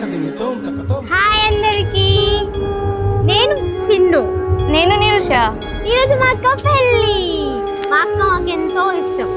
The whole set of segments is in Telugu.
హాయ్ అందరికి, నేను చిన్ను. నేను నిరుష. ఈరోజు మా అక్క పెళ్ళి. మా అక్క మాకు ఎంతో ఇష్టం.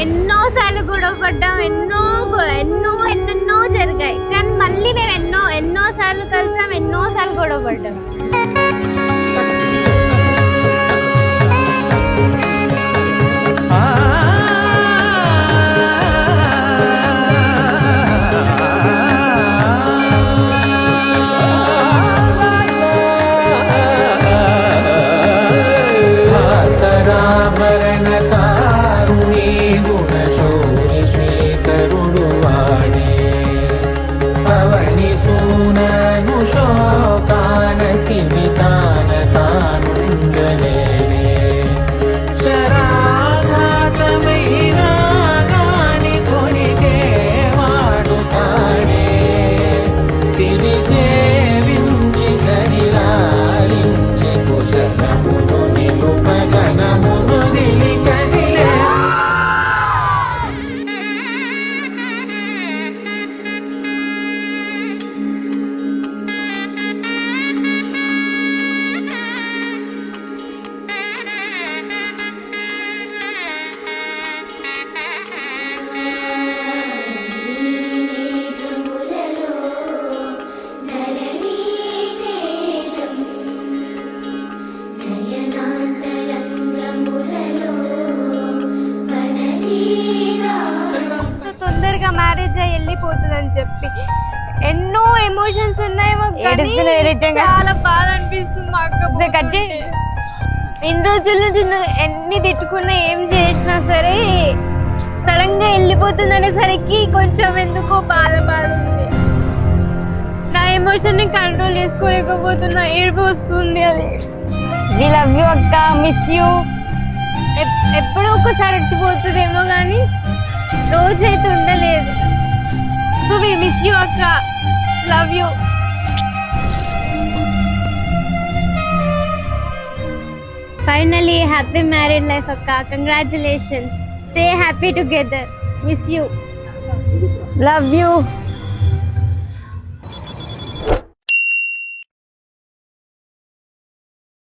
ఎన్నోసార్లు గొడవ పడ్డాం, ఎన్నెన్నో జరిగాయి. కానీ మళ్ళీ మేము ఎన్నోసార్లు కలిసాం, ఎన్నోసార్లు గొడవ పడ్డాం. తొందరగా మ్యారేజ్ అయ్యి వెళ్ళిపోతుందని చెప్పి ఎన్నో ఎమోషన్స్ ఉన్నాయి మాకు. చాలా బాధ అనిపిస్తుంది మా అక్క. ఎన్ని రోజుల నుంచి ఎన్ని తిట్టుకున్నా, ఏం చేసినా సరే సడన్ గా వెళ్ళిపోతుంది అనేసరికి కొంచెం ఎందుకో బాధ ఉంది. నా ఎమోషన్ ని కంట్రోల్ చేసుకోలేకపోతున్నా, ఏడుపు వస్తుంది. అది వి లవ్ యూ అక్క, మిస్ యూ. ఎప్పుడో ఒకసారి వచ్చిపోతుందేమో కానీ రోజైతే ఉండలేదు. సో వి మిస్ యూ అక్క, love you. Finally happy married life అక్క, congratulations. Stay happy together. Miss you, love you.